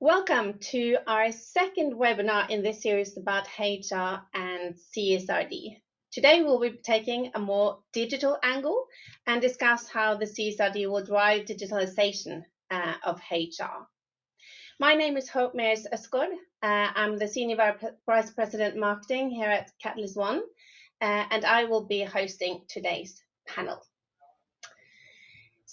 Welcome to our second webinar in this series about HR and CSRD. Today we'll be taking a more digital angle and discuss how the CSRD will drive digitalization of HR. My name is Hope Mears Øsgaard. I'm the Senior Vice President Marketing here at Catalyst One, and I will be hosting today's panel.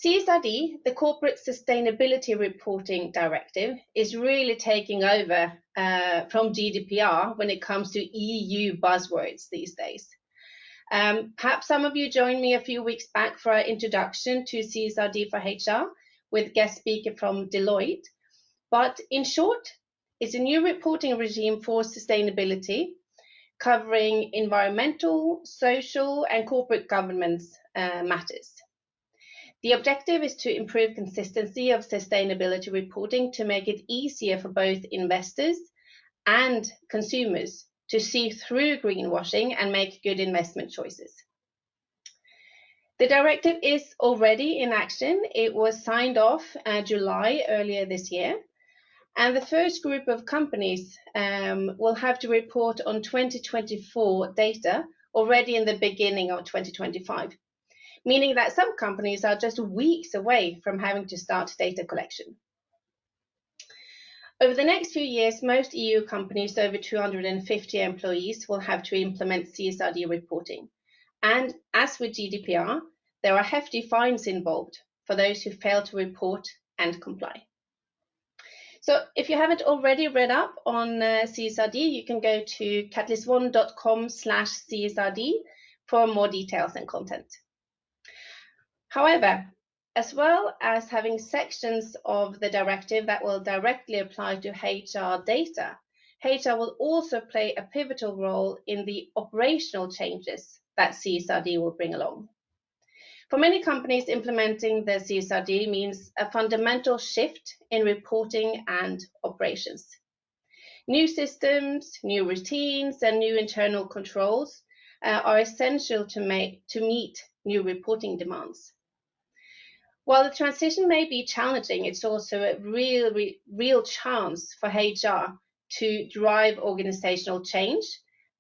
CSRD, the Corporate Sustainability Reporting Directive, is really taking over from GDPR when it comes to EU buzzwords these days. Perhaps some of you joined me a few weeks back for our introduction to CSRD for HR with guest speaker from Deloitte. But in short, it's a new reporting regime for sustainability covering environmental, social, and corporate governance matters. The objective is to improve consistency of sustainability reporting to make it easier for both investors and consumers to see through greenwashing and make good investment choices. The directive is already in action. It was signed off July earlier this year, and the first group of companies will have to report on 2024 data already in the beginning of 2025. Meaning that some companies are just weeks away from having to start data collection. Over the next few years, most EU companies over 250 employees will have to implement CSRD reporting. And as with GDPR, there are hefty fines involved for those who fail to report and comply. So if you haven't already read up on CSRD, you can go to catalyst1.com/CSRD for more details and content. However, as well as having sections of the directive that will directly apply to HR data, HR will also play a pivotal role in the operational changes that CSRD will bring along. For many companies, implementing the CSRD means a fundamental shift in reporting and operations. New systems, new routines, and new internal controls are essential to meet new reporting demands. While the transition may be challenging, it's also a real chance for HR to drive organizational change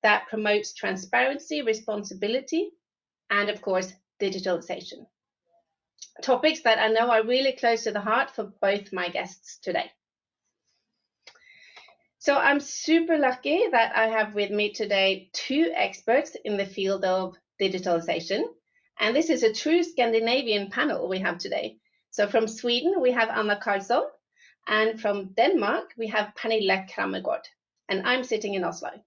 that promotes transparency, responsibility, and of course, digitalization. Topics that I know are really close to the heart for both my guests today. So I'm super lucky that I have with me today two experts in the field of digitalization. And this is a true Scandinavian panel we have today. So from Sweden, we have Anna Karlsson, and from Denmark, we have Pernille Krammergaard, and I'm sitting in Oslo.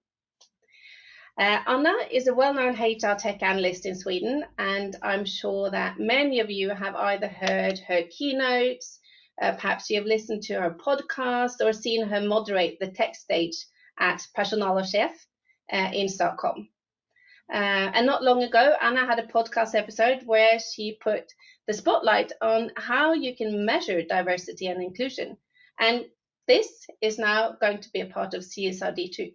Anna is a well-known HR tech analyst in Sweden, and I'm sure that many of you have either heard her keynotes, perhaps you have listened to her podcast, or seen her moderate the tech stage at Personalerchef in Stockholm. And not long ago, Anna had a podcast episode where she put the spotlight on how you can measure diversity and inclusion. And this is now going to be a part of CSRD too.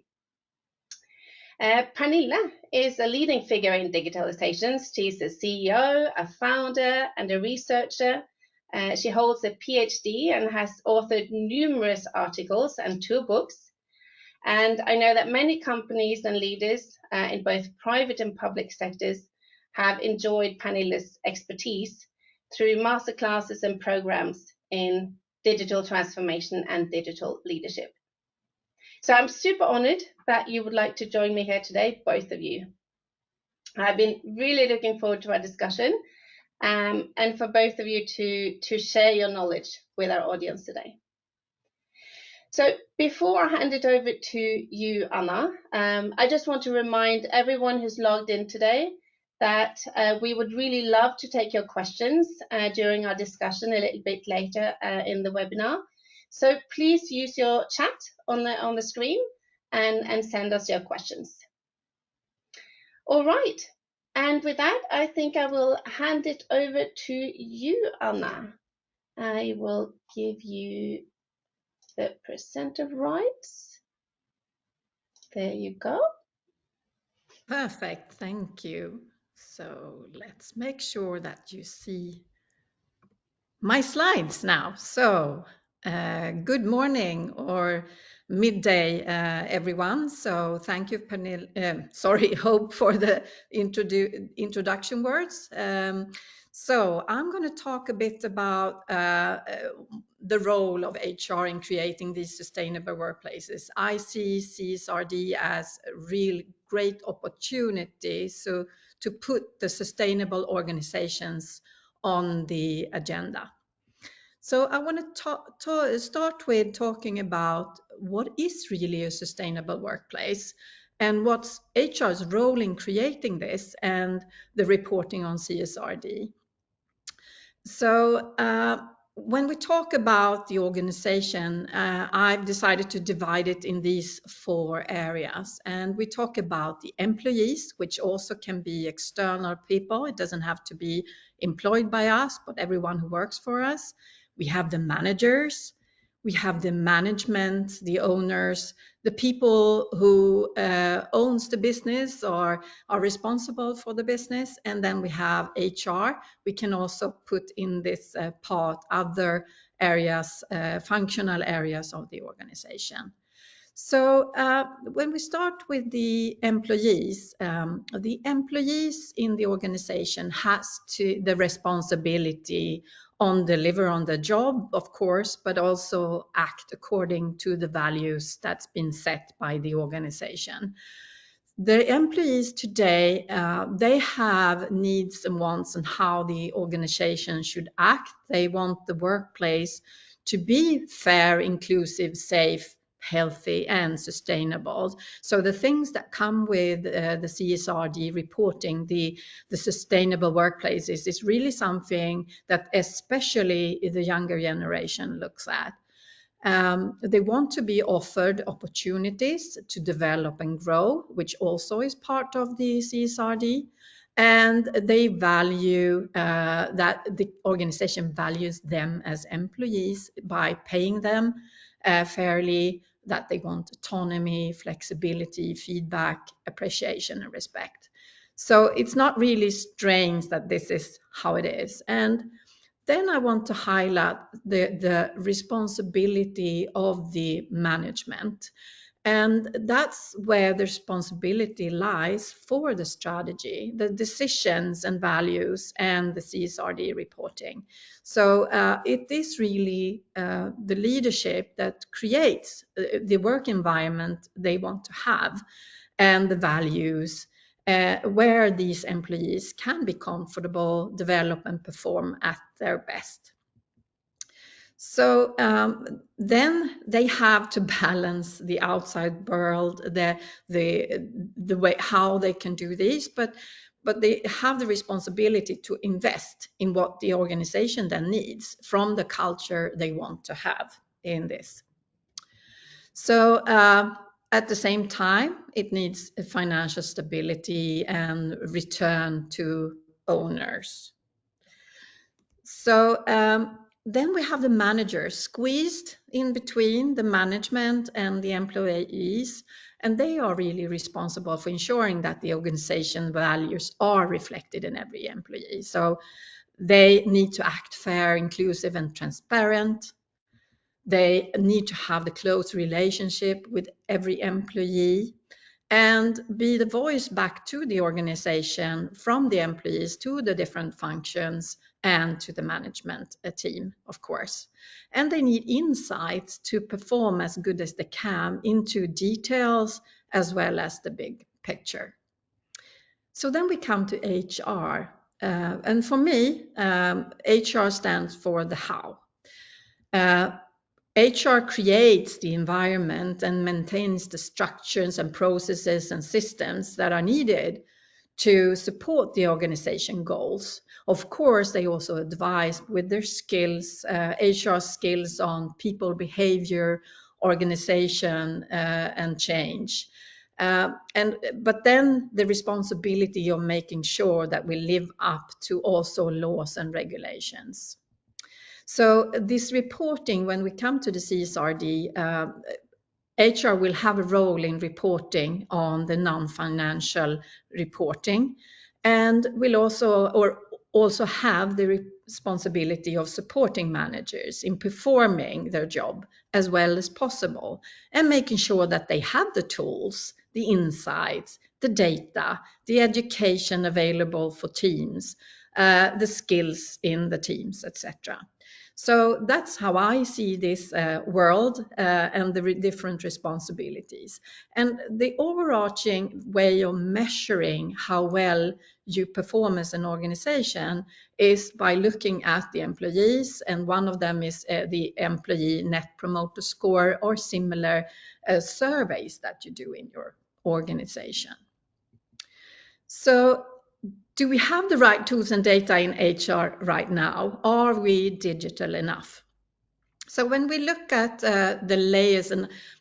Pernille is a leading figure in digitalization. She's a CEO, a founder, and a researcher. She holds a PhD and has authored numerous articles and 2 books. And I know that many companies and leaders in both private and public sectors have enjoyed Pernille's expertise through masterclasses and programs in digital transformation and digital leadership. So I'm super honored that you would like to join me here today, both of you. I've been really looking forward to our discussion and for both of you to share your knowledge with our audience today. So before I hand it over to you, Anna, I just want to remind everyone who's logged in today that we would really love to take your questions during our discussion a little bit later in the webinar. So please use your chat on the screen and send us your questions. All right, and with that, I think I will hand it over to you, Anna. I will give you the presenter rights. There you go. Perfect, thank you. So let's make sure that you see my slides now. So Good morning or midday, everyone. So thank you, Hope, for the introduction words. So I'm going to talk a bit about the role of HR in creating these sustainable workplaces. I see CSRD as a real great opportunity to put the sustainable organizations on the agenda. So I want to start with talking about what is really a sustainable workplace and what's HR's role in creating this and the reporting on CSRD. So when we talk about the organization, I've decided to divide it in these 4 areas. And we talk about the employees, which also can be external people. It doesn't have to be employed by us, but everyone who works for us. We have the managers, we have the management, the owners, the people who owns the business or are responsible for the business, and then we have HR. We can also put in this part other areas, functional areas of the organization. So when we start with the employees in the organization has the responsibility on deliver on the job, of course, but also act according to the values that's been set by the organization. The employees today, they have needs and wants and how the organization should act. They want the workplace to be fair, inclusive, safe, healthy, and sustainable. So the things that come with the CSRD reporting, the sustainable workplaces, is really something that especially the younger generation looks at. They want to be offered opportunities to develop and grow, which also is part of the CSRD. And they value that the organization values them as employees by paying them fairly, that they want autonomy, flexibility, feedback, appreciation, and respect. So it's not really strange that this is how it is. And then I want to highlight the responsibility of the management. And that's where the responsibility lies for the strategy, the decisions and values, and the CSRD reporting. So it is really the leadership that creates the work environment they want to have and the values where these employees can be comfortable, develop, and perform at their best. So then they have to balance the outside world, the way how they can do this, but they have the responsibility to invest in what the organization then needs from the culture they want to have in this. So at the same time, it needs a financial stability and return to owners. So then we have the managers squeezed in between the management and the employees, and they are really responsible for ensuring that the organization values are reflected in every employee. So they need to act fair, inclusive, and transparent. They need to have the close relationship with every employee and be the voice back to the organization from the employees to the different functions and to the management team, of course. And they need insights to perform as good as they can into details as well as the big picture. So then we come to HR. And for me, HR stands for the how. HR creates the environment and maintains the structures and processes and systems that are needed to support the organization goals. Of course, they also advise with their skills, HR skills on people behavior, organization, and change. But then the responsibility of making sure that we live up to also laws and regulations. So this reporting, when we come to the CSRD, HR will have a role in reporting on the non-financial reporting, and will also, or also have the responsibility of supporting managers in performing their job as well as possible, and making sure that they have the tools, the insights, the data, the education available for teams, the skills in the teams, etc. So that's how I see this world and the different responsibilities. And the overarching way of measuring how well you perform as an organization is by looking at the employees, and one of them is the employee net promoter score or similar surveys that you do in your organization. So do we have the right tools and data in HR right now? Are we digital enough? So when we look at the layers,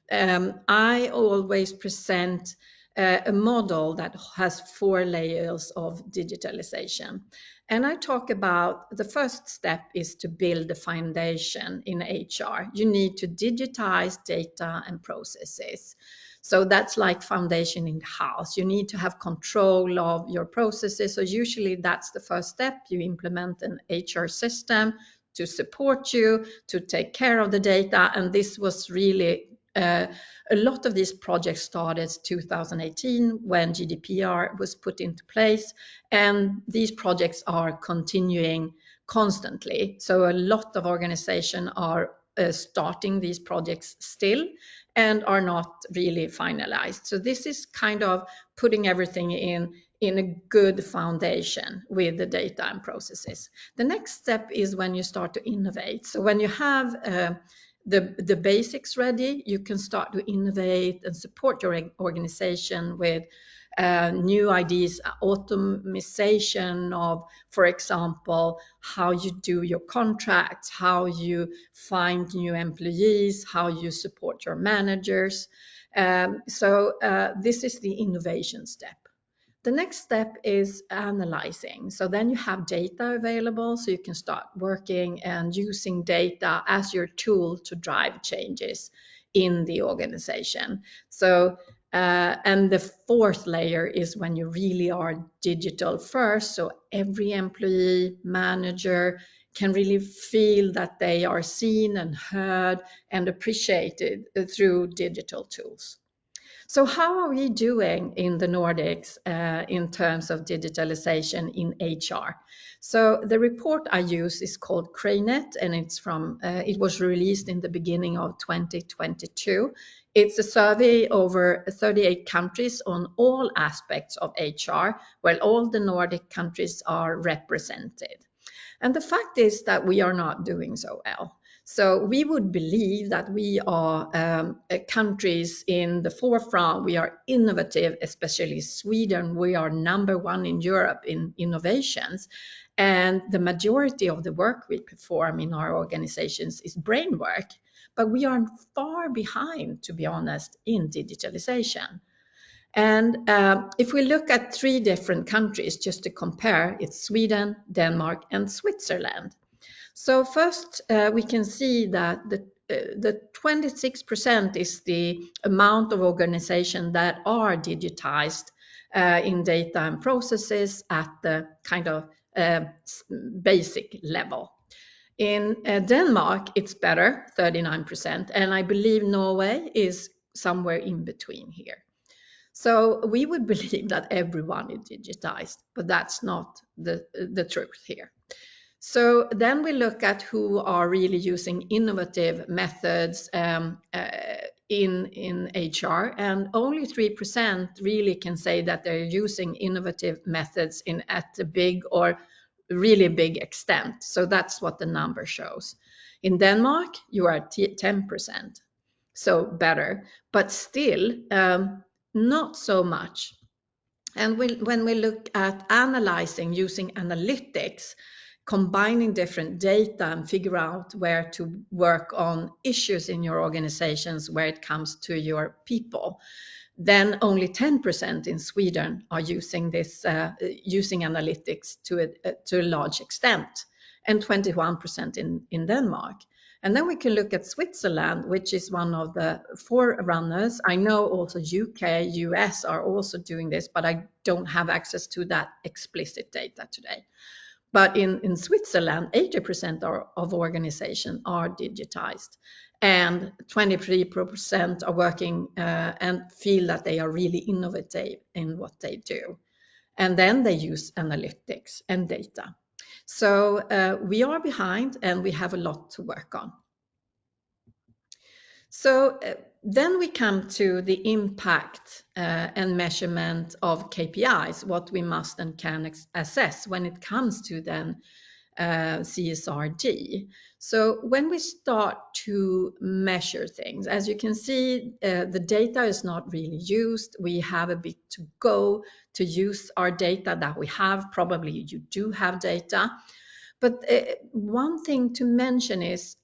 and I always present a model that has 4 layers of digitalization. And I talk about the first step is to build the foundation in HR. You need to digitize data and processes. So that's like foundation in the house. You need to have control of your processes. So usually that's the first step. You implement an HR system to support you, to take care of the data. And this was really a lot of these projects started 2018 when GDPR was put into place, and these projects are continuing constantly. So a lot of organizations are starting these projects still and are not really finalized. So this is kind of putting everything in a good foundation with the data and processes. The next step is when you start to innovate. So when you have the basics ready, you can start to innovate and support your organization with new ideas, automation of, for example, how you do your contracts, how you find new employees, how you support your managers. So this is the innovation step. The next step is analyzing. So then you have data available, so you can start working and using data as your tool to drive changes in the organization. So, and the fourth layer is when you really are digital first. So every employee, manager can really feel that they are seen and heard and appreciated through digital tools. So how are we doing in the Nordics in terms of digitalization in HR? So the report I use is called Cranet, and it was released in the beginning of 2022. It's a survey over 38 countries on all aspects of HR, where all the Nordic countries are represented. And the fact is that we are not doing so well. So we would believe that we are countries in the forefront. We are innovative, especially Sweden. We are #1 in Europe in innovations. And the majority of the work we perform in our organizations is brain work. But we are far behind, to be honest, in digitalization. And if we look at 3 different countries, just to compare, it's Sweden, Denmark, and Switzerland. So first, we can see that the 26% is the amount of organizations that are digitized in data and processes at the kind of basic level. In Denmark, it's better, 39%, and I believe Norway is somewhere in between here. So we would believe that everyone is digitized, but that's not the truth here. So then we look at who are really using innovative methods in HR, and only 3% really can say that they're using innovative methods at a big or really big extent. So that's what the number shows. In Denmark, you are at 10%, so better, but still not so much. And when we look at analyzing using analytics, combining different data and figure out where to work on issues in your organizations where it comes to your people, then only 10% in Sweden are using this, using analytics to a large extent, and 21% in Denmark. And then we can look at Switzerland, which is one of the forerunners. I know also UK, US are also doing this, but I don't have access to that explicit data today. But in Switzerland, 80% of organizations are digitized, and 23% are working and feel that they are really innovative in what they do. And then they use analytics and data. So we are behind and we have a lot to work on. So then we come to the impact and measurement of KPIs, what we must and can assess when it comes to then CSRD. So when we start to measure things, as you can see, the data is not really used. We have a bit to go to use our data that we have. Probably you do have data. But one thing to mention is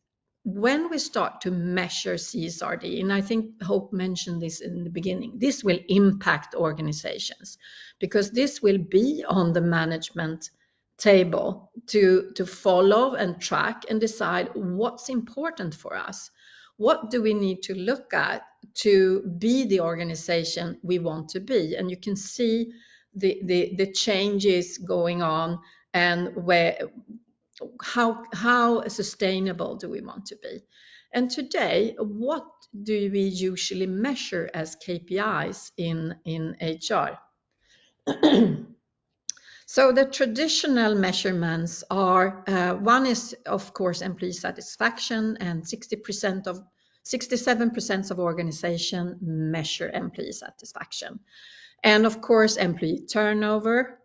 when we start to measure CSRD, and I think Hope mentioned this in the beginning, this will impact organizations because this will be on the management table to follow and track and decide what's important for us. What do we need to look at to be the organization we want to be? And you can see the changes going on and how sustainable do we want to be? And today, what do we usually measure as KPIs in HR? So the traditional measurements are one is of course employee satisfaction, and 67% of organization measure employee satisfaction. And of course, employee turnover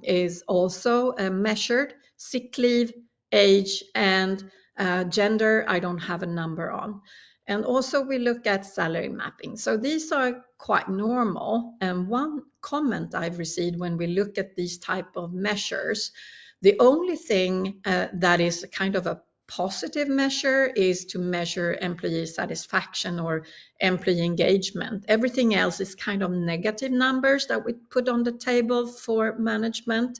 is also measured. Sick leave, age, and gender, I don't have a number on. And also we look at salary mapping. So these are quite normal. And one comment I've received when we look at these type of measures, the only thing that is kind of a positive measure is to measure employee satisfaction or employee engagement. Everything else is kind of negative numbers that we put on the table for management.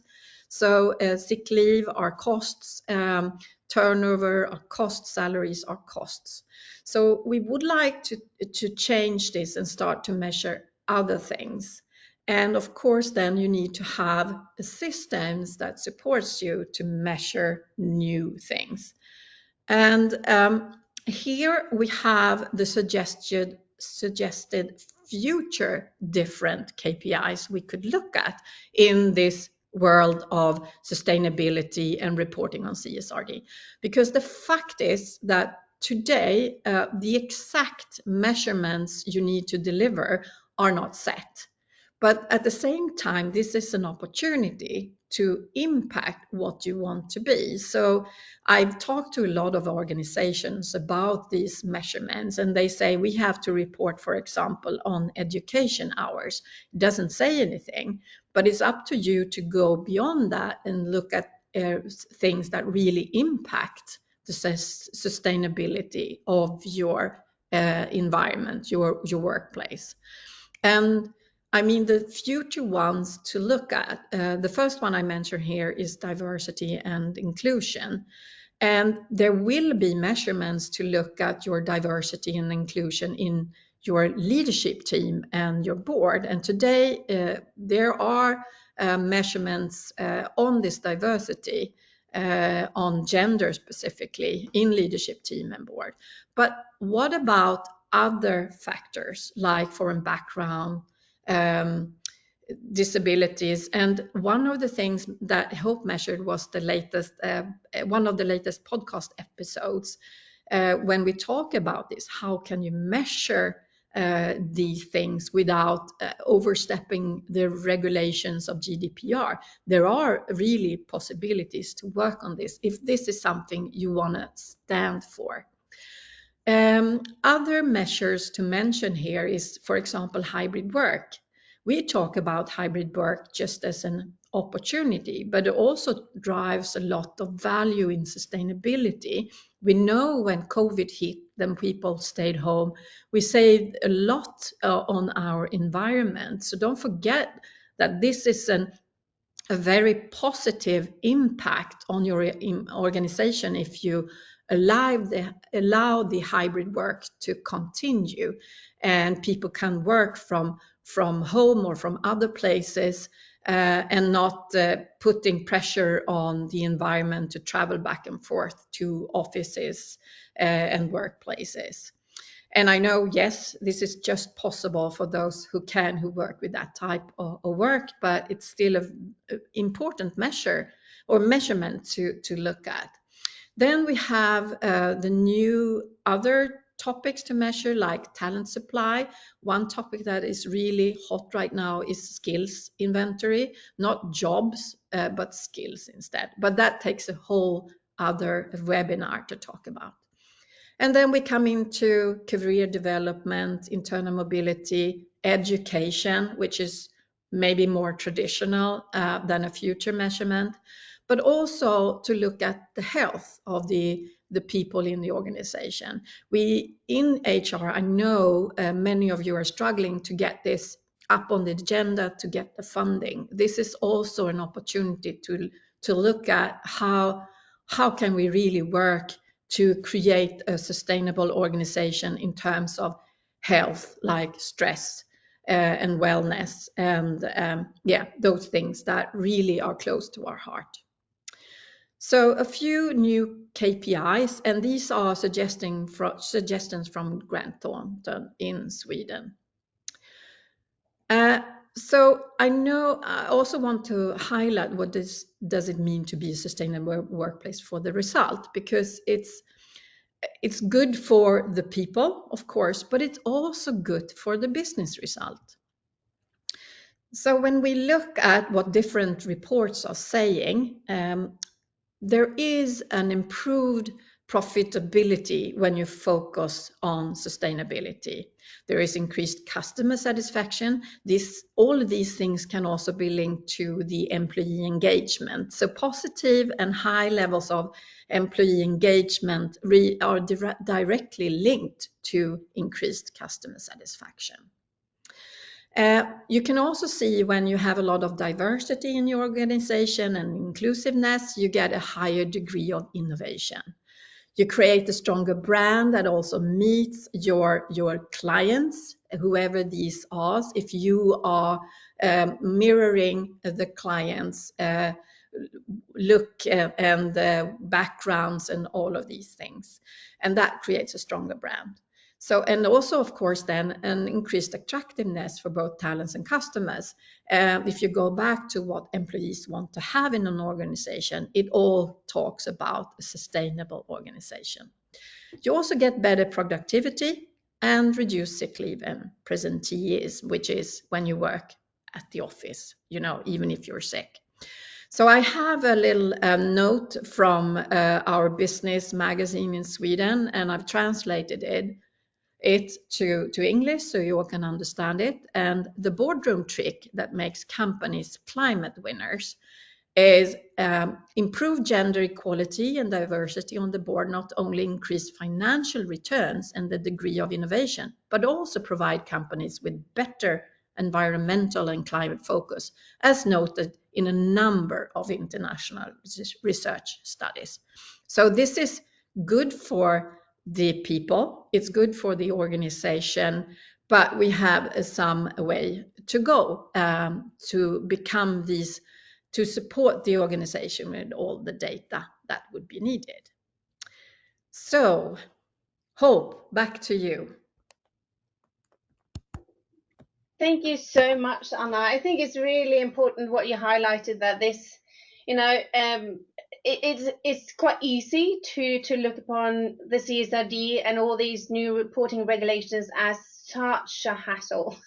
So sick leave are costs, turnover are costs, salaries are costs. So we would like to change this and start to measure other things. And of course, then you need to have systems that supports you to measure new things. And here we have the suggested future different KPIs we could look at in this world of sustainability and reporting on CSRD. Because the fact is that today, the exact measurements you need to deliver are not set. But at the same time, this is an opportunity to impact what you want to be. So I've talked to a lot of organizations about these measurements, and they say we have to report, for example, on education hours. It doesn't say anything, but it's up to you to go beyond that and look at things that really impact the sustainability of your environment, your workplace. And I mean, the future ones to look at, the first one I mentioned here is diversity and inclusion. And there will be measurements to look at your diversity and inclusion in your leadership team and your board. And today there are measurements on this diversity, on gender specifically in leadership team and board. But what about other factors like foreign background, disabilities? And one of the things that Hope measured was the latest, one of the latest podcast episodes. When we talk about this, how can you measure these things without overstepping the regulations of GDPR? There are really possibilities to work on this if this is something you want to stand for. Other measures to mention here is, for example, hybrid work. We talk about hybrid work just as an opportunity, but it also drives a lot of value in sustainability. We know when COVID hit, then people stayed home. We saved a lot on our environment. So don't forget that this is a very positive impact on your organization if you allow the hybrid work to continue, and people can work from home or from other places and not putting pressure on the environment to travel back and forth to offices and workplaces. And I know, yes, this is just possible for those who work with that type of work, but it's still an important measure or measurement to look at. Then we have the new other topics to measure, like talent supply. One topic that is really hot right now is skills inventory, not jobs, but skills instead. But that takes a whole other webinar to talk about. And then we come into career development, internal mobility, education, which is maybe more traditional than a future measurement, but also to look at the health of the people in the organization. We in HR, I know many of you are struggling to get this up on the agenda, to get the funding. This is also an opportunity to look at how can we really work to create a sustainable organization in terms of health, like stress and wellness, and those things that really are close to our heart. So a few new KPIs, and these are suggestions from Grant Thornton in Sweden. So I also want to highlight what does it mean to be a sustainable workplace for the result, because it's good for the people, of course, but it's also good for the business result. So when we look at what different reports are saying, there is an improved profitability when you focus on sustainability. There is increased customer satisfaction. All of these things can also be linked to the employee engagement. So positive and high levels of employee engagement are directly linked to increased customer satisfaction. You can also see when you have a lot of diversity in your organization and inclusiveness, you get a higher degree of innovation. You create a stronger brand that also meets your clients, whoever these are. If you are mirroring the clients' look and backgrounds and all of these things, and that creates a stronger brand. So, and also, of course, then an increased attractiveness for both talents and customers. If you go back to what employees want to have in an organization, it all talks about a sustainable organization. You also get better productivity and reduce sick leave and presenteeism, which is when you work at the office, even if you're sick. So I have a little note from our business magazine in Sweden, and I've translated it to English so you all can understand it. And the boardroom trick that makes companies climate winners is improve gender equality and diversity on the board, not only increase financial returns and the degree of innovation, but also provide companies with better environmental and climate focus, as noted in a number of international research studies. So this is good for the people, it's good for the organization, but we have some way to go to become these, to support the organization with all the data that would be needed. So, Hope, back to you. Thank you so much, Anna. I think it's really important what you highlighted, that this, it's quite easy to look upon the CSRD and all these new reporting regulations as such a hassle.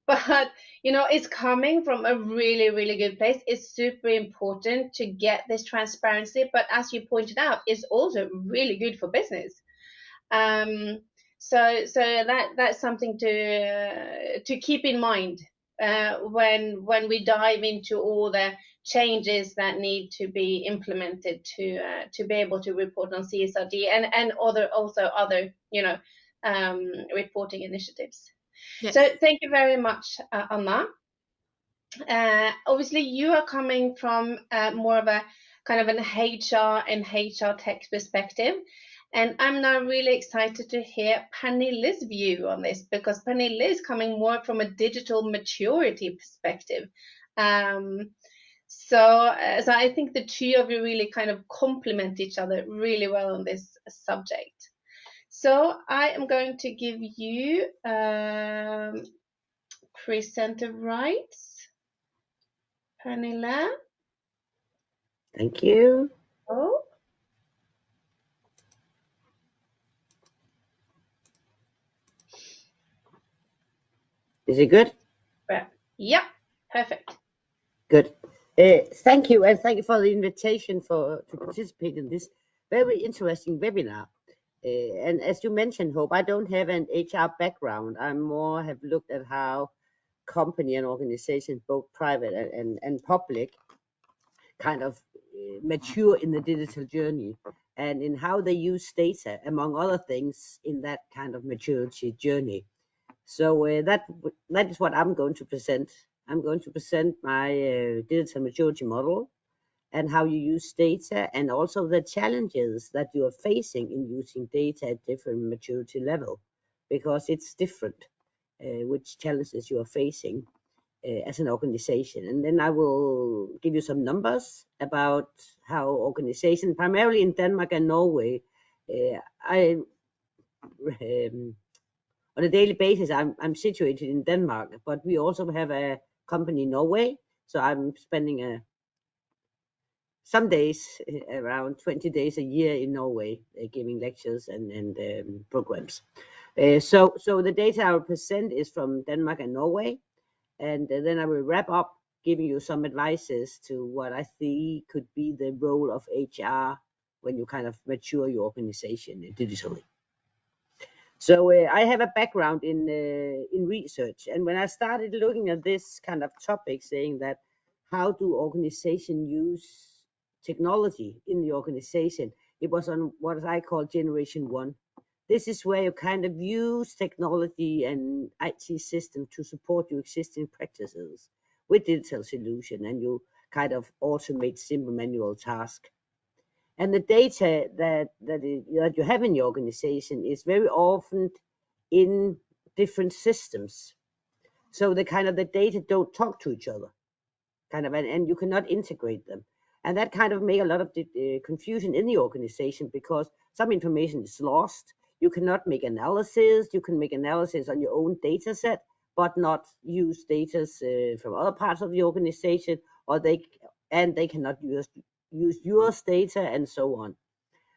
But it's coming from a really, really good place. It's super important to get this transparency, but as you pointed out, it's also really good for business. So that's something to keep in mind when we dive into all the changes that need to be implemented to be able to report on CSRD and other reporting initiatives. Yes. So thank you very much, Anna. Obviously, you are coming from more of a kind of an HR and HR tech perspective. And I'm now really excited to hear Pernilla's view on this, because Pernilla is coming more from a digital maturity perspective. So I think the two of you really kind of complement each other really well on this subject. So I am going to give you presenter rights, Pernilla. Thank you. Oh. Is it good? Yeah, perfect. Good. Thank you, and thank you for the invitation to participate in this very interesting webinar. And as you mentioned, Hope, I don't have an HR background. I more have looked at how company and organizations, both private and public, kind of mature in the digital journey and in how they use data, among other things, in that kind of maturity journey. So that is what I'm going to present. I'm going to present my digital maturity model and how you use data, and also the challenges that you are facing in using data at different maturity level, because it's different which challenges you are facing as an organization. And then I will give you some numbers about how organizations, primarily in Denmark and Norway, I on a daily basis, I'm situated in Denmark, but we also have a company in Norway. So I'm spending some days, around 20 days a year in Norway, giving lectures and programs. So the data I will present is from Denmark and Norway, and then I will wrap up giving you some advices to what I see could be the role of HR when you kind of mature your organization digitally. So I have a background in research, and when I started looking at this kind of topic, saying that how do organizations use technology in the organization, it was on what I call generation one. This is where you kind of use technology and IT system to support your existing practices with digital solution, and you kind of automate simple manual tasks. And the data that you have in your organization is very often in different systems. So the data don't talk to each other, and you cannot integrate them. And that kind of make a lot of confusion in the organization, because some information is lost. You cannot make analysis. You can make analysis on your own data set, but not use data from other parts of the organization, or they cannot use yours data, and so on.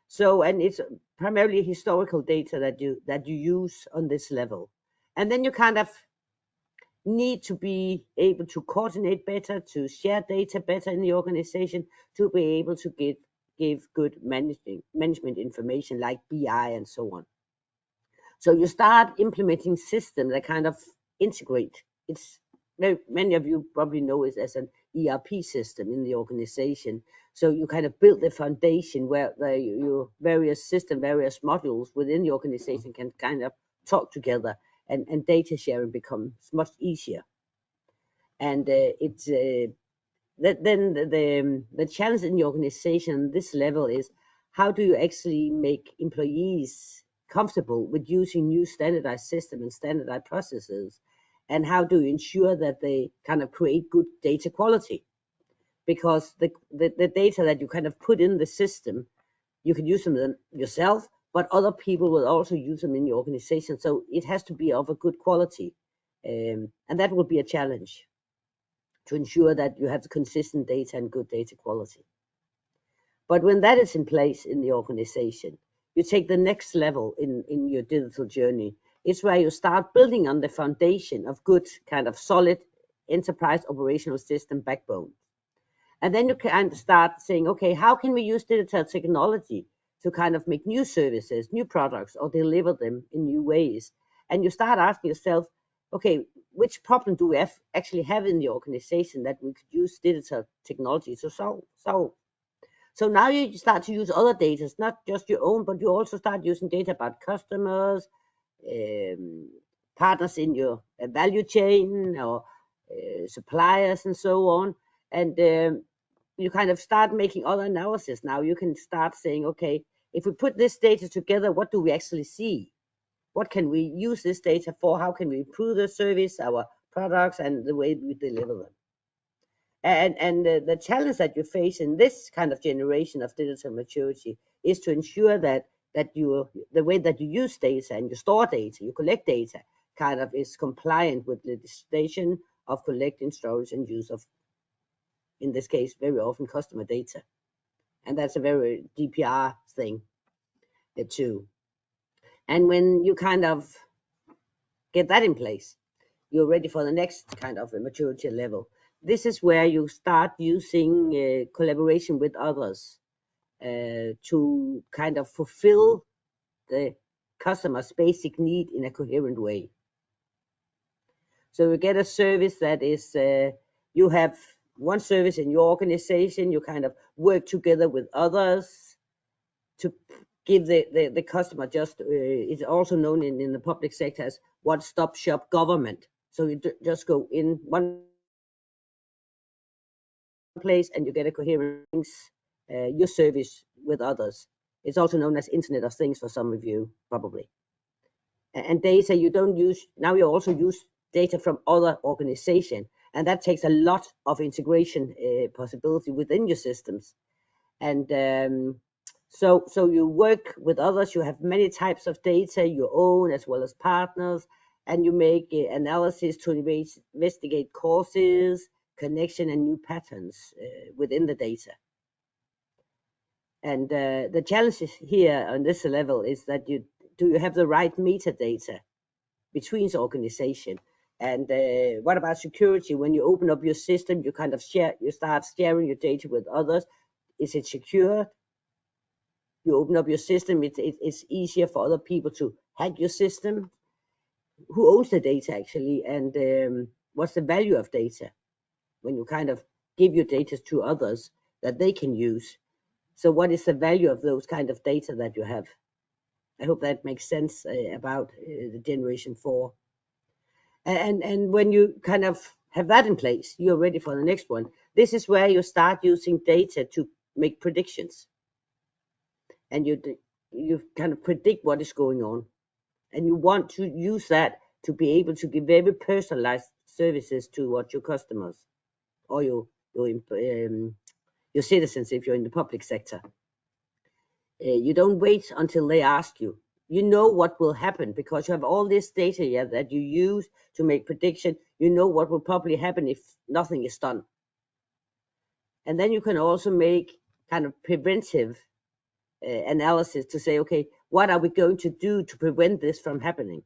So, and it's primarily historical data that you use on this level. And then you kind of need to be able to coordinate better, to share data better in the organization, to be able to give good management information like BI and so on. So you start implementing systems that kind of integrate. It's many of you probably know it as an ERP system in the organization. So you kind of build the foundation where your various system, various modules within the organization can kind of talk together, and data sharing becomes much easier. And then the challenge in the organization this level is, how do you actually make employees comfortable with using new standardized system and standardized processes, and how do you ensure that they kind of create good data quality? Because the data that you kind of put in the system, you can use them yourself, but other people will also use them in your organization, so it has to be of a good quality, and that will be a challenge to ensure that you have consistent data and good data quality. But when that is in place in the organization, you take the next level in your digital journey. It's where you start building on the foundation of good, kind of solid enterprise operational system backbone. And then you kind of start saying, okay, how can we use digital technology to kind of make new services, new products, or deliver them in new ways? And you start asking yourself, okay, which problem do we actually have in the organization that we could use digital technology to solve? So now you start to use other data, not just your own, but you also start using data about customers, partners in your value chain, or suppliers, and so on. And you kind of start making other analysis. Now you can start saying, okay, if we put this data together, what do we actually see? What can we use this data for? How can we improve the service, our products, and the way we deliver them? And the challenge that you face in this kind of generation of digital maturity is to ensure that the way that you use data and you store data, you collect data, kind of is compliant with legislation of collecting, storage, and use of, in this case, very often customer data. And that's a very GDPR thing too. And when you kind of get that in place, you're ready for the next kind of a maturity level. This is where you start using collaboration with others to kind of fulfill the customer's basic need in a coherent way. So you get a service that is, you have one service in your organization, you kind of work together with others to give the customer just, it's also known in the public sector as one-stop shop government. So you just go in one place and you get a coherent your service with others. It's also known as Internet of Things for some of you, probably. And data you don't use, now you also use data from other organizations, and that takes a lot of integration possibility within your systems. And so you work with others, you have many types of data, your own as well as partners, and you make analysis to investigate causes, connection, and new patterns within the data. And the challenge here on this level is that do you have the right metadata between the organization? And what about security? When you open up your system, you kind of start sharing your data with others. Is it secure? You open up your system, it's easier for other people to hack your system. Who owns the data actually? And what's the value of data when you kind of give your data to others that they can use? So what is the value of those kind of data that you have? I hope that makes sense about the generation 4. And when you kind of have that in place, you're ready for the next one. This is where you start using data to make predictions. And you kind of predict what is going on. And you want to use that to be able to give very personalized services to what your customers or your citizens if you're in the public sector. You don't wait until they ask you. You know what will happen because you have all this data that you use to make prediction. You know what will probably happen if nothing is done. And then you can also make kind of preventive analysis to say, okay, what are we going to do to prevent this from happening?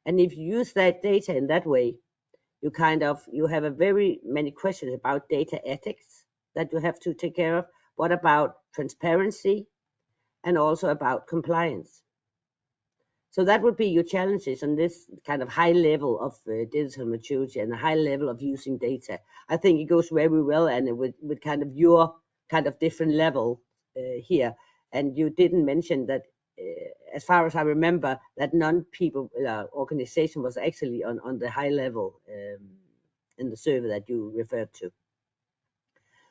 And if you use that data in that way, you have a very many questions about data ethics that you have to take care of. What about transparency? And also about compliance. So that would be your challenges on this kind of high level of digital maturity and a high level of using data. I think it goes very well and with kind of your kind of different level here. And you didn't mention that, as far as I remember, that non-people organization was actually on the high level in the survey that you referred to.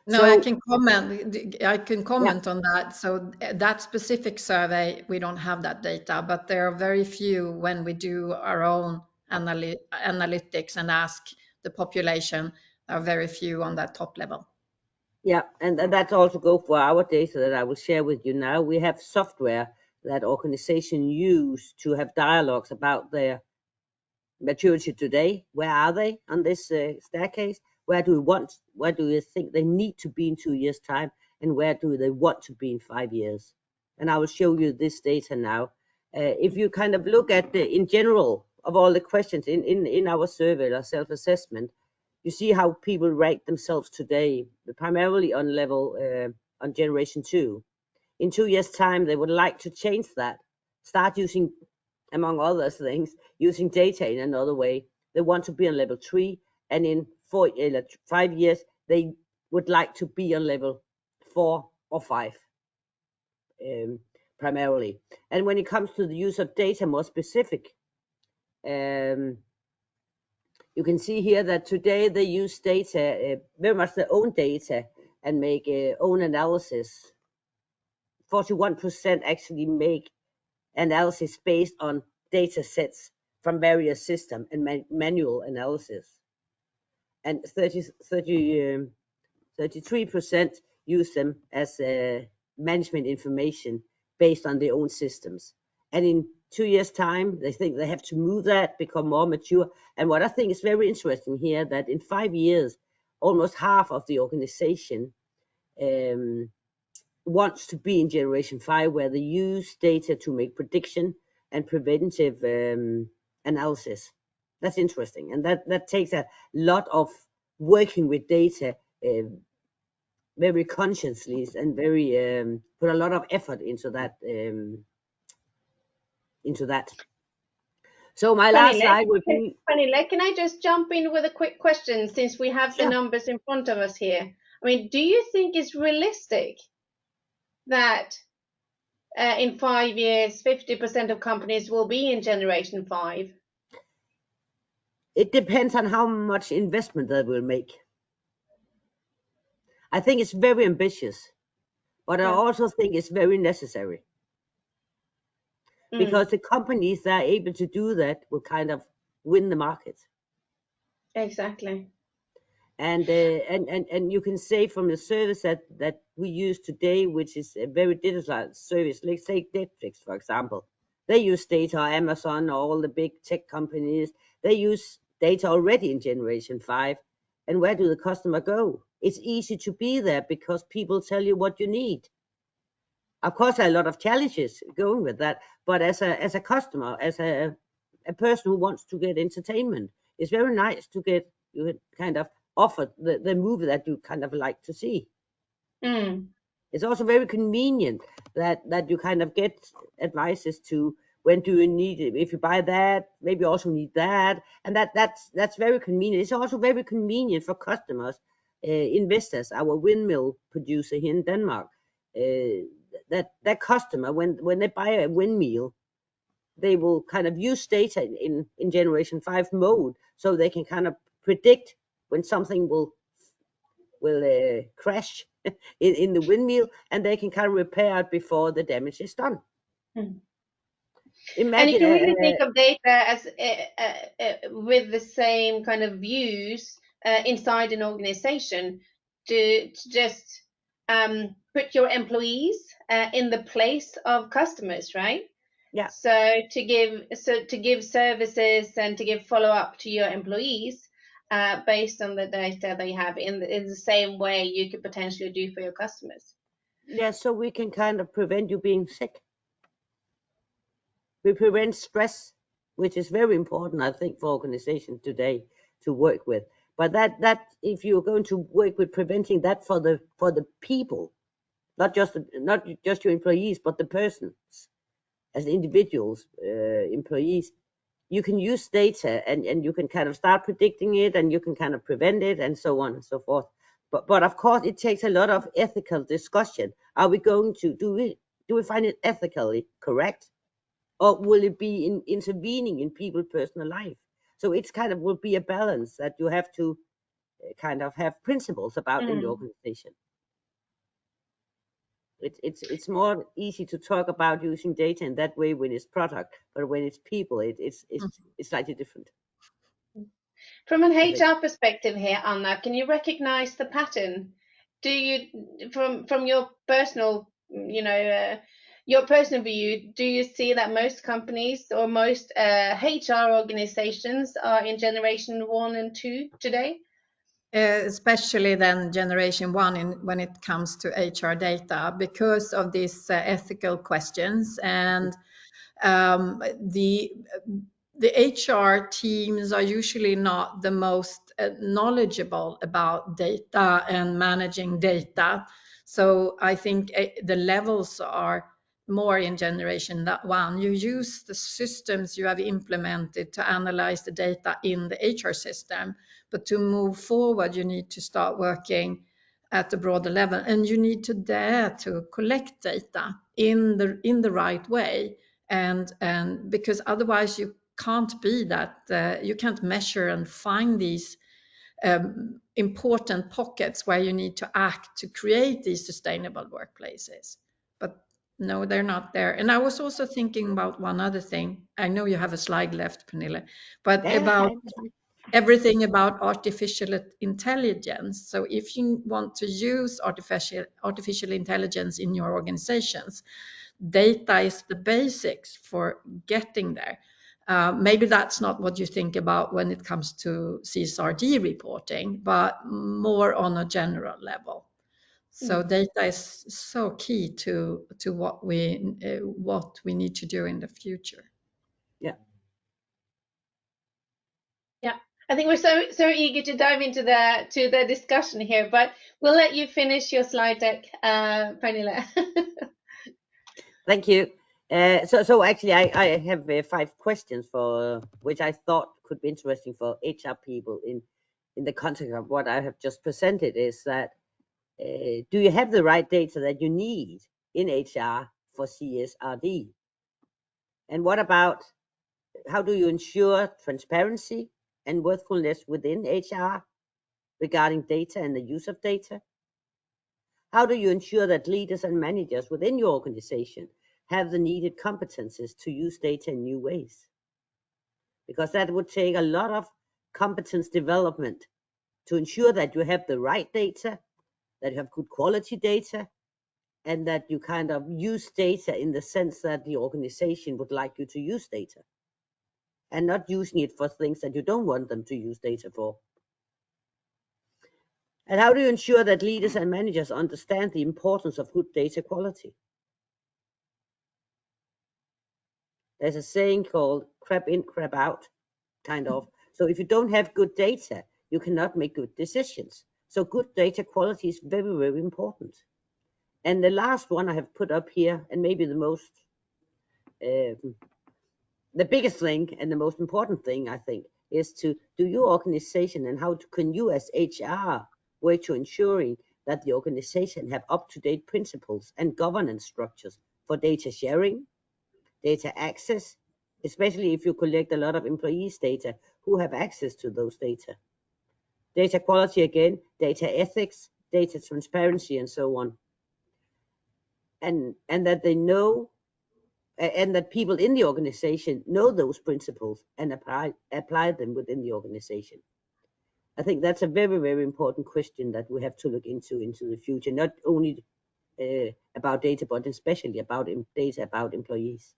No, I can comment. I can Yeah. comment on that. So that specific survey, we don't have that data, but there are very few when we do our own analytics and ask the population. There are very few on that top level. Yeah, and that's also go for our data that I will share with you now. We have software that organizations use to have dialogues about their maturity today. Where are they on this staircase? Where do you think they need to be in 2 years' time? And where do they want to be in 5 years? And I will show you this data now. If you kind of look at in general of all the questions in our survey or self-assessment, you see how people rate themselves today, primarily on level on generation 2. In 2 years' time, they would like to change that, start using, among other things, using data in another way. They want to be on level 3, and in 5 years, they would like to be on level 4 or 5, primarily. And when it comes to the use of data, more specific, you can see here that today they use data, very much their own data, and make own analysis 41% actually make analysis based on data sets from various systems and manual analysis. And 33% use them as management information based on their own systems. And in 2 years' time, they think they have to move that, become more mature. And what I think is very interesting here, that in 5 years, almost half of the organization wants to be in generation 5, where they use data to make prediction and preventive analysis. That's interesting, and that takes a lot of working with data very consciously and very put a lot of effort into that. So my last Pernille, slide would be. Pernille, can I just jump in with a quick question since we have the Sure. numbers in front of us here? I mean, do you think it's realistic that in 5 years, 50% of companies will be in generation 5? It depends on how much investment they will make. I think it's very ambitious, but I also think it's very necessary. Because the companies that are able to do that will kind of win the market. Exactly. And you can say from the service that we use today, which is a very digital service, let's say Netflix, for example, they use data, or Amazon, or all the big tech companies, they use data already in generation 5. And where do the customer go? It's easy to be there because people tell you what you need. Of course, there are a lot of challenges going with that, but as a customer, as a person who wants to get entertainment, it's very nice to get you kind of offered the movie that you kind of like to see. It's also very convenient that you kind of get advices to when do you need it. If you buy that, maybe you also need that, and that's very convenient. It's also very convenient for customers, investors. Our windmill producer here in Denmark, that customer when they buy a windmill, they will kind of use data in generation 5 mode, so they can kind of predict when something will crash in the windmill, and they can kind of repair it before the damage is done. And if you really think of data as with the same kind of views inside an organization, to just put your employees in the place of customers, right? Yeah. So to give services and to give follow up to your employees based on the data they have in the same way you could potentially do for your customers. Yeah, so we can kind of prevent you being sick. We prevent stress, which is very important, I think, for organizations today to work with. But that if you're going to work with preventing that for the people, not just your employees, but the persons as individuals, employees, you can use data and you can kind of start predicting it, and you can kind of prevent it, and so on and so forth. But of course, it takes a lot of ethical discussion. Are we going to do we find it ethically correct, or will it be intervening in people's personal life? So it's kind of will be a balance that you have to kind of have principles about in the organization. It's more easy to talk about using data in that way when it's product, but when it's people, it's slightly different. From an HR perspective here, Anna, can you recognize the pattern? Do you, from your personal, your personal view, do you see that most companies or most HR organizations are in generation 1 and 2 today? Especially then generation 1 when it comes to HR data, because of these ethical questions, and the HR teams are usually not the most knowledgeable about data and managing data. So I think the levels are more in generation 1. You use the systems you have implemented to analyze the data in the HR system, but to move forward, you need to start working at a broader level, and you need to dare to collect data in the right way, and because otherwise you can't be that you can't measure and find these important pockets where you need to act to create these sustainable workplaces. But No, they're not there. And I was also thinking about one other thing. I know you have a slide left, Pernille, but Yeah, about I'm fine. everything about artificial intelligence. So if you want to use artificial intelligence in your organizations, data is the basics for getting there. Maybe that's not what you think about when it comes to CSRD reporting, but more on a general level. So data is so key to what we need to do in the future. Yeah. Yeah, I think we're so eager to dive into the discussion here, but we'll let you finish your slide deck, Pernille. Thank you. So actually, I have 5 questions for which I thought could be interesting for HR people in the context of what I have just presented. Is that do you have the right data that you need in HR for CSRD? And what about how do you ensure transparency and worthfulness within HR regarding data and the use of data? How do you ensure that leaders and managers within your organization have the needed competences to use data in new ways? Because that would take a lot of competence development to ensure that you have the right data, that you have good quality data, and that you kind of use data in the sense that the organization would like you to use data, and not using it for things that you don't want them to use data for. And how do you ensure that leaders and managers understand the importance of good data quality? There's a saying called crap in, crap out, kind of. So if you don't have good data, you cannot make good decisions. So good data quality is very, very important. And the last one I have put up here, and maybe the biggest thing and the most important thing, I think, is to do your organization and can you as HR work to ensuring that the organization have up-to-date principles and governance structures for data sharing, data access, especially if you collect a lot of employees' data, who have access to those data. Data quality again, data ethics, data transparency, and so on. And that they know, and that people in the organization know those principles and apply them within the organization. I think that's a very, very important question that we have to look into the future, not only about data, but especially about data about employees.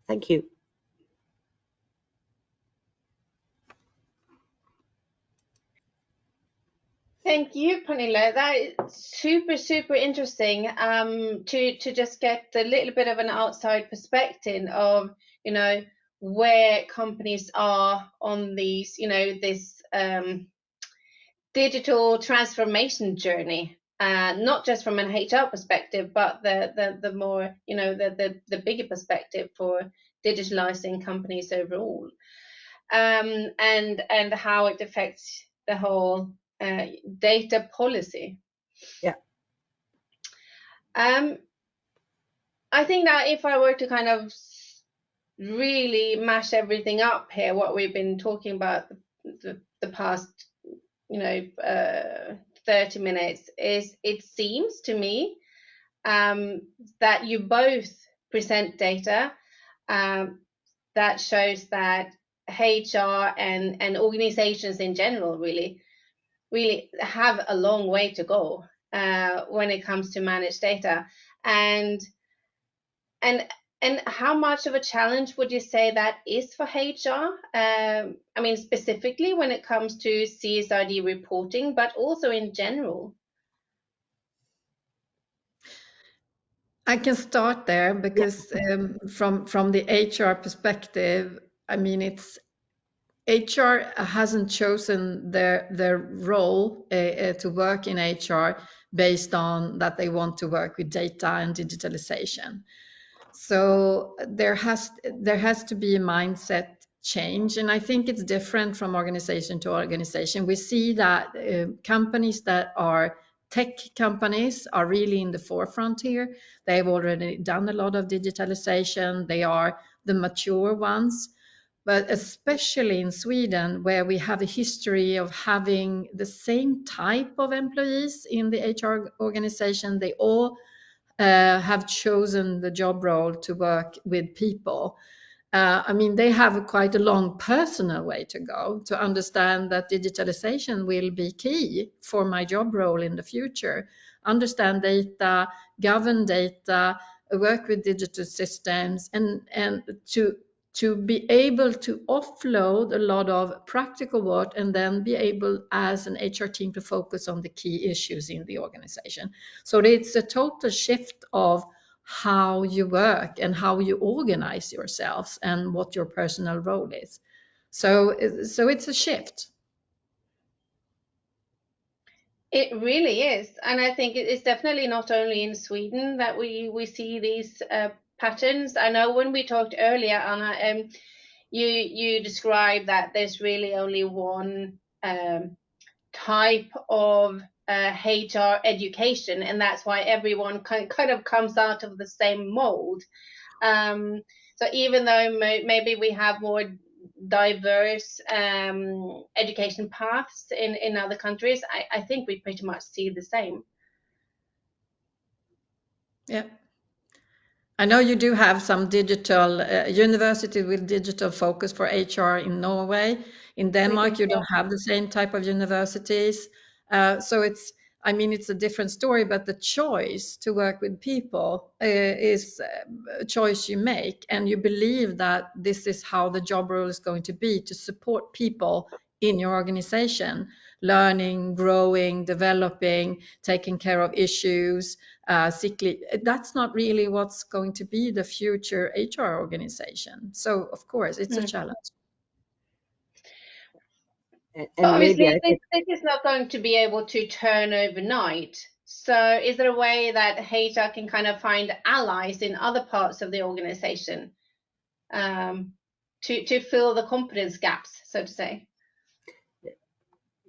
Thank you. Thank you, Pernille. That is super interesting. To just get a little bit of an outside perspective of where companies are on these this digital transformation journey. Not just from an HR perspective, but the more the bigger perspective for digitalizing companies overall, and how it affects the whole data policy. Yeah. I think that if I were to kind of really mash everything up here, what we've been talking about the past 30 minutes, is it seems to me that you both present data that shows that HR and organizations in general really have a long way to go when it comes to managed data. And how much of a challenge would you say that is for HR? I mean, specifically when it comes to CSRD reporting, but also in general. I can start there Yeah. because from the HR perspective, I mean, it's HR hasn't chosen their role to work in HR based on that they want to work with data and digitalization. So there has to be a mindset change, and I think it's different from organization to organization. We see that companies that are tech companies are really in the forefront here. They've already done a lot of digitalization. They are the mature ones. but especially in Sweden, where we have a history of having the same type of employees in the HR organization. They all have chosen the job role to work with people. I mean, they have quite a long personal way to go to understand that digitalization will be key for my job role in the future. Understand data, govern data, work with digital systems, and to be able to offload a lot of practical work and then be able as an HR team to focus on the key issues in the organization. So it's a total shift of how you work and how you organize yourselves and what your personal role is. So it's a shift. It really is, and I think it's definitely not only in Sweden that we see these patterns. I know when we talked earlier, Anna, you described that there's really only one type of HR education, and that's why everyone kind of comes out of the same mold. So even though maybe we have more diverse education paths in other countries, I think we pretty much see the same. Yeah. I know you do have some digital university with digital focus for HR in Norway. In We do, Denmark, you yeah. don't have the same type of universities. So I mean, it's a different story, but the choice to work with people is a choice you make, and you believe that this is how the job role is going to be to support people in your organization, learning, growing, developing, taking care of issues, sick leave. That's not really what's going to be the future HR organization. So of course, it's a challenge. But And maybe obviously, I this is not going to be able to turn overnight. So, is there a way that HR can kind of find allies in other parts of the organization to fill the competence gaps, so to say?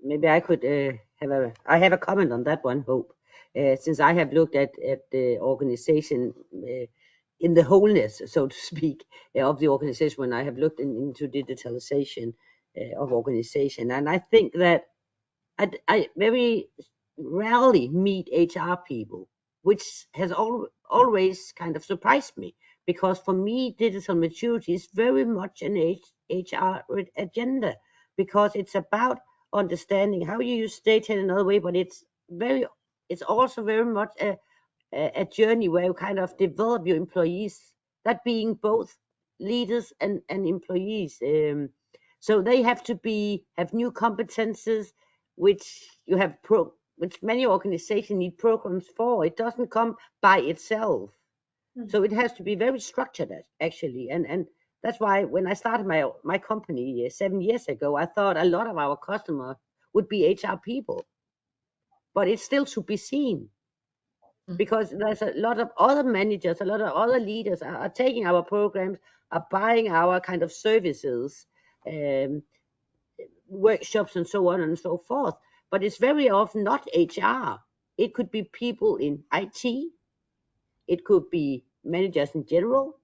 maybe I could have a comment on that one, Hope. Since I have looked at the organization in the wholeness, so to speak, of the organization, when I have looked into digitalization of organization, and I think that I very rarely meet HR people, which has always kind of surprised me, because for me, digital maturity is very much an HR agenda, because it's about understanding how you use data in another way, but it's also very much a journey where you kind of develop your employees, that being both leaders and employees. So they have to have new competences, which you have which many organizations need programs for. It doesn't come by itself. So it has to be very structured, actually. And that's why when I started my company 7 years ago, I thought a lot of our customers would be HR people, but it's still to be seen, because there's a lot of other managers, a lot of other leaders are taking our programs, are buying our kind of services, um, workshops, and so on and so forth. But it's very often not HR. It could be people in IT, it could be managers in general,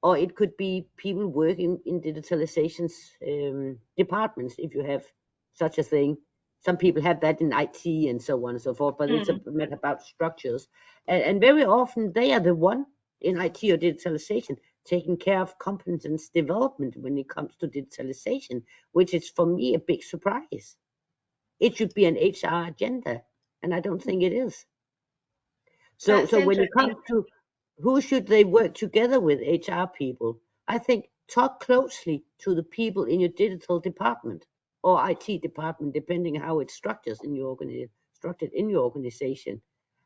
or it could be people working in digitalization's departments, if you have such a thing. Some people have that in IT and so on and so forth, but it's a matter about structures. And very often they are the one in IT or digitalization taking care of competence development when it comes to digitalization, which is for me a big surprise. It should be an HR agenda, and I don't think it is. So, That's so when it interesting. comes to who should they work together with, HR people, I think talk closely to the people in your digital department or IT department, depending how it's structured in your organization,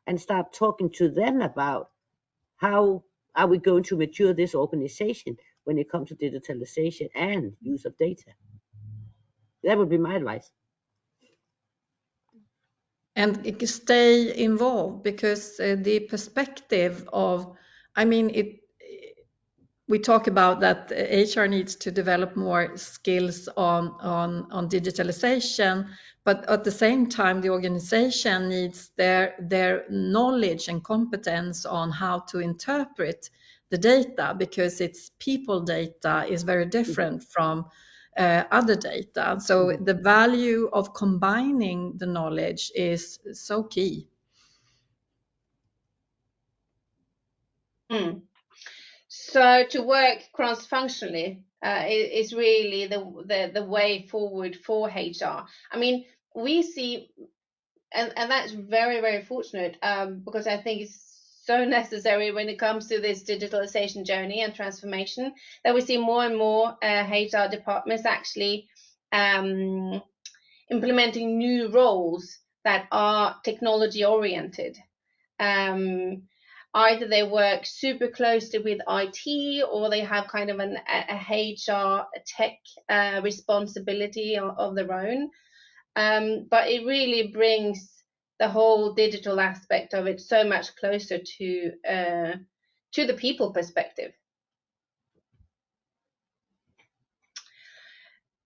and start talking to them about how are we going to mature this organization when it comes to digitalization and use of data. That would be my advice. And stay involved, because the perspective of, I mean, we talk about that HR needs to develop more skills on digitalization, but at the same time, the organization needs their knowledge and competence on how to interpret the data, because it's people data is very different from other data. So the value of combining the knowledge is so key. So to work cross-functionally is really the way forward for HR. I mean, we see, and that's very, very fortunate, because I think it's so necessary when it comes to this digitalization journey and transformation, that we see more and more HR departments actually implementing new roles that are technology oriented. Either they work super closely with IT, or they have kind of a HR tech responsibility of their own. But it really brings the whole digital aspect of it so much closer to the people perspective.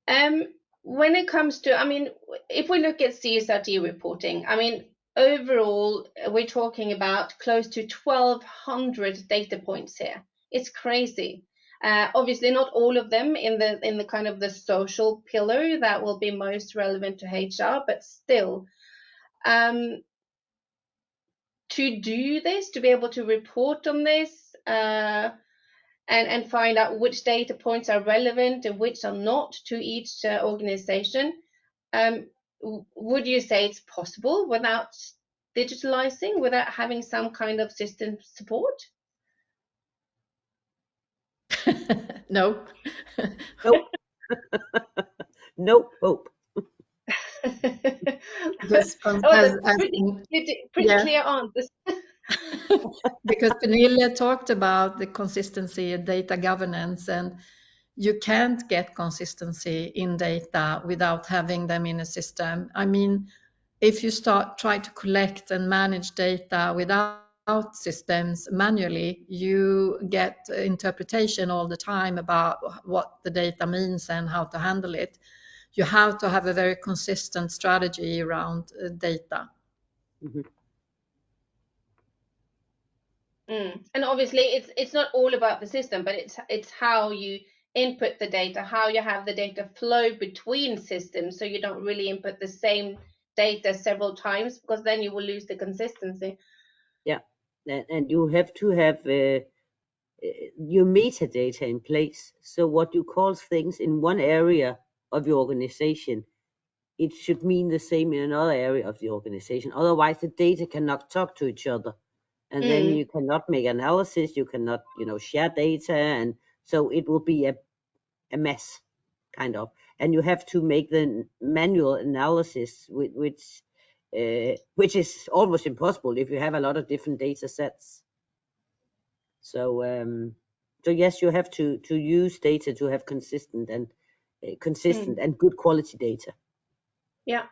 When it comes to, I mean, if we look at CSRD reporting, I mean, overall, we're talking about close to 1,200 data points here. It's crazy. Obviously, not all of them in the kind of the social pillar that will be most relevant to HR, but still, to do this, to be able to report on this, and find out which data points are relevant and which are not to each organization. Would you say it's possible without digitalizing, without having some kind of system support? No. Nope. No hope. Because That's pretty yeah. clear answers. Because Pernille talked about the consistency of data governance, and you can't get consistency in data without having them in a system. I mean, if you try to collect and manage data without systems manually, you get interpretation all the time about what the data means and how to handle it. You have to have a very consistent strategy around data. Mhm. And obviously, it's not all about the system, but it's how you input the data, how you have the data flow between systems, so you don't really input the same data several times, because then you will lose the consistency. Yeah, and you have to have your metadata in place. So what you call things in one area of your organization, it should mean the same in another area of the organization. Otherwise, the data cannot talk to each other, and then you cannot make analysis. You cannot, share data, and so it will be a mess, kind of. And you have to make the manual analysis, which is almost impossible if you have a lot of different data sets. So, so yes, you have to use data to have consistent and good quality data. Yeah.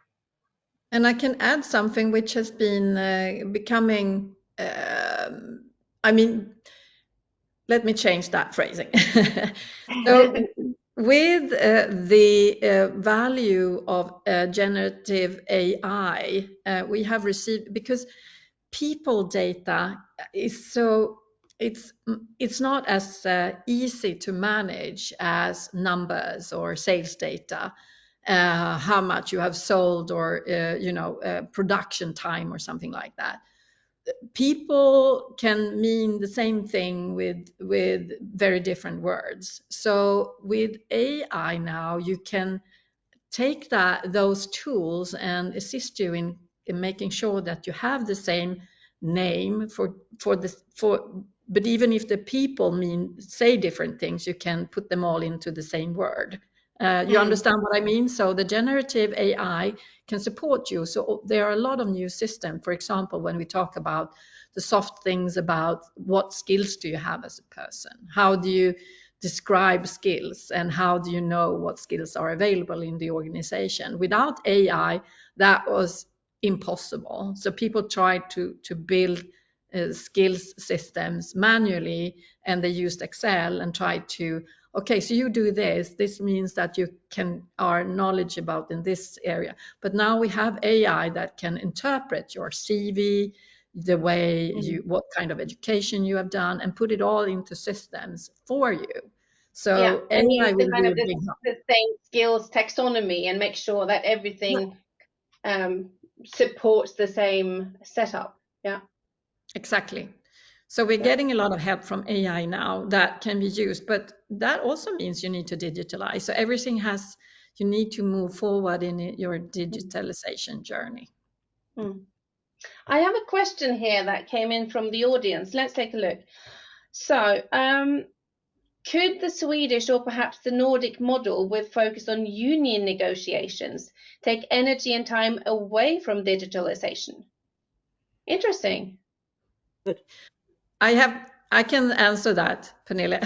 And I can add something which has been becoming, I mean, let me change that phrasing. So, with the value of generative AI, we have received, because people data is so, it's not as easy to manage as numbers or sales data, how much you have sold, or production time or something like that. People can mean the same thing with very different words. So with AI now, you can take those tools and assist you in making sure that you have the same name but even if the people say different things, you can put them all into the same word. You understand what I mean? So the generative AI can support you. So there are a lot of new systems. For example, when we talk about the soft things about what skills do you have as a person, how do you describe skills, and how do you know what skills are available in the organization? Without AI, that was impossible. So people tried to build skills systems manually, and they used Excel and tried to, okay, so you do this means that you are knowledgeable in this area. But now we have AI that can interpret your CV, the way what kind of education you have done, and put it all into systems for you. Yeah, So and use AI the will kind be of a big help. the same skills taxonomy and make sure that everything supports the same setup. Yeah, Exactly. So we're getting a lot of help from AI now that can be used, but that also means you need to digitalize. So everything has, you need to move forward in your digitalization journey. I have a question here that came in from the audience. Let's take a look. So, could the Swedish or perhaps the Nordic model with focus on union negotiations take energy and time away from digitalization? Interesting. Good. I can answer that, Pernille.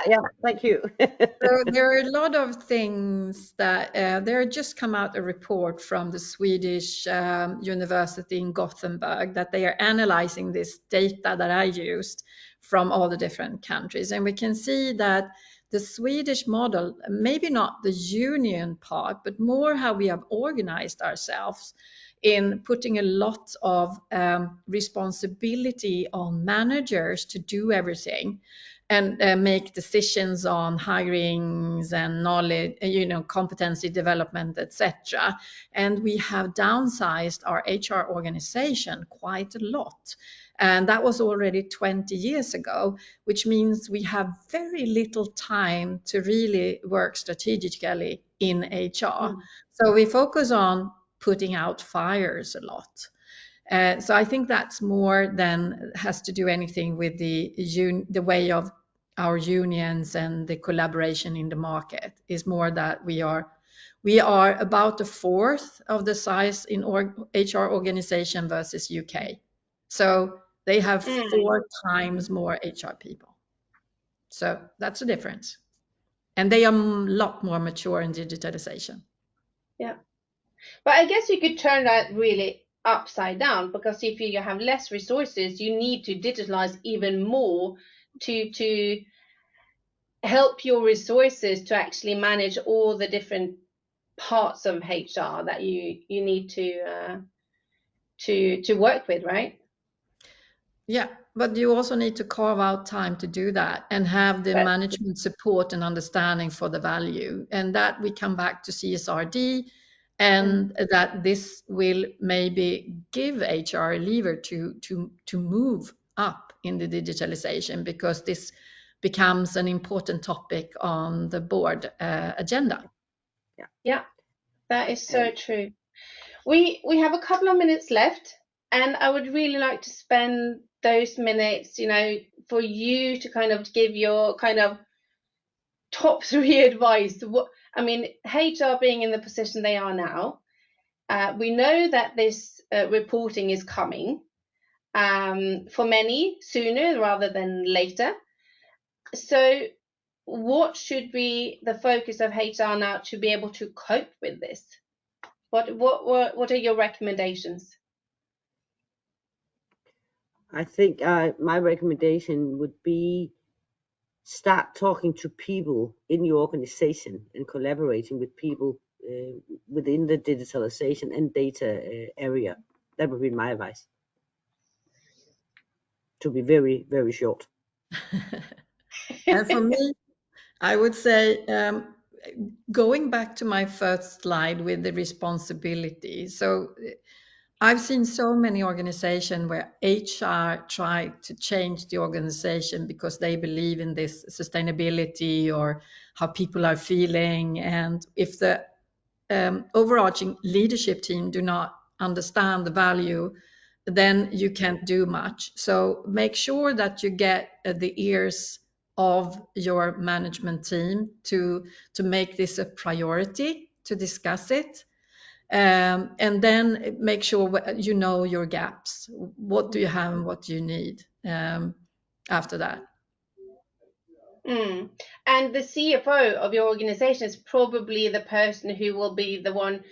Yeah. Thank you. So there are a lot of things that there just come out a report from the Swedish university in Gothenburg that they are analyzing this data that I used from all the different countries. And we can see that the Swedish model, maybe not the union part, but more how we have organized ourselves in putting a lot of responsibility on managers to do everything and make decisions on hirings and knowledge, competency development, etc. And we have downsized our HR organization quite a lot. And that was already 20 years ago, which means we have very little time to really work strategically in HR. So we focus on putting out fires a lot. So I think that's more than has to do anything with the way of our unions and the collaboration in the market. Is more that we are about a fourth of the size in HR organization versus UK. So they have 4 times more HR people. So that's a difference. And they are a lot more mature in digitalization. Yeah. But I guess you could turn that really upside down, because if you have less resources, you need to digitalize even more to help your resources to actually manage all the different parts of HR that you need to work with, right? Yeah, but you also need to carve out time to do that and have the But management support and understanding for the value. And that we come back to CSRD, and that this will maybe give HR a lever to move up in the digitalization, because this becomes an important topic on the board agenda. Yeah, that is so true. We have a couple of minutes left, and I would really like to spend those minutes, for you to kind of give your kind of top 3 advice. HR being in the position they are now, we know that this reporting is coming, for many sooner rather than later. So what should be the focus of HR now to be able to cope with this? What are your recommendations? I think my recommendation would be start talking to people in your organization and collaborating with people within the digitalization and data area. That would be my advice. To be very, very short. And for me, I would say, going back to my first slide with the responsibility. So I've seen so many organizations where HR try to change the organization because they believe in this sustainability or how people are feeling. And if the overarching leadership team do not understand the value, then you can't do much. So make sure that you get the ears of your management team to make this a priority, to discuss it. And then make sure you know your gaps. What do you have and what do you need after that? And the CFO of your organization is probably the person who will be the one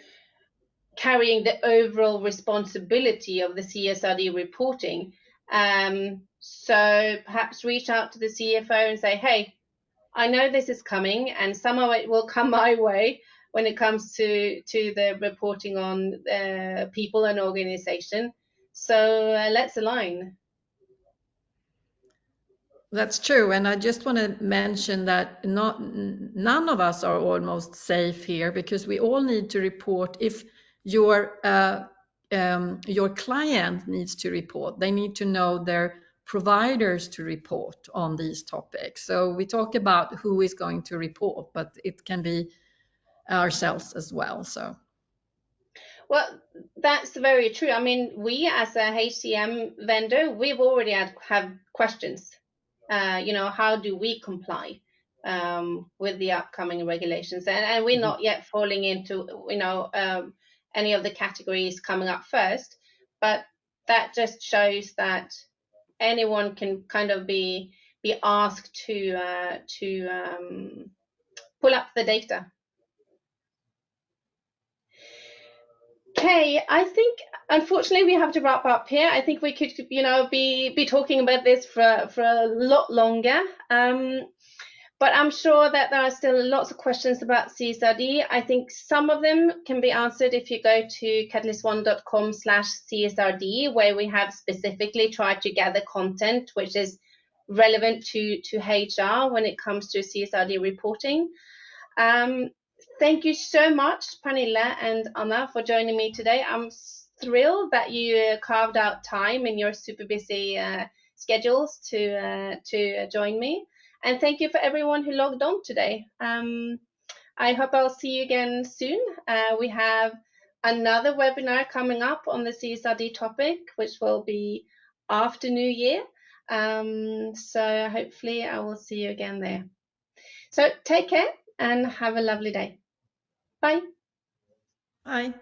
carrying the overall responsibility of the CSRD reporting. So perhaps reach out to the CFO and say, hey, I know this is coming, and some of it will come my way when it comes to the reporting on people and organization. So let's align. That's true, and I just want to mention that none of us are almost safe here, because we all need to report. If your client needs to report, they need to know their providers to report on these topics. So we talk about who is going to report, but it can be ourselves as well. So. Well, that's very true. I mean, we as a HCM vendor, we've already have questions. How do we comply with the upcoming regulations? And we're not yet falling into, any of the categories coming up first. But that just shows that anyone can kind of be asked to pull up the data. Okay, I think unfortunately we have to wrap up here. I think we could, be talking about this for a lot longer. But I'm sure that there are still lots of questions about CSRD. I think some of them can be answered if you go to catalyst1.com/CSRD, where we have specifically tried to gather content which is relevant to HR when it comes to CSRD reporting. Thank you so much, Pernilla and Anna, for joining me today. I'm thrilled that you carved out time in your super busy schedules to join me. And thank you for everyone who logged on today. I hope I'll see you again soon. We have another webinar coming up on the CSRD topic, which will be after New Year. So hopefully I will see you again there. So take care and have a lovely day. Bye. Bye.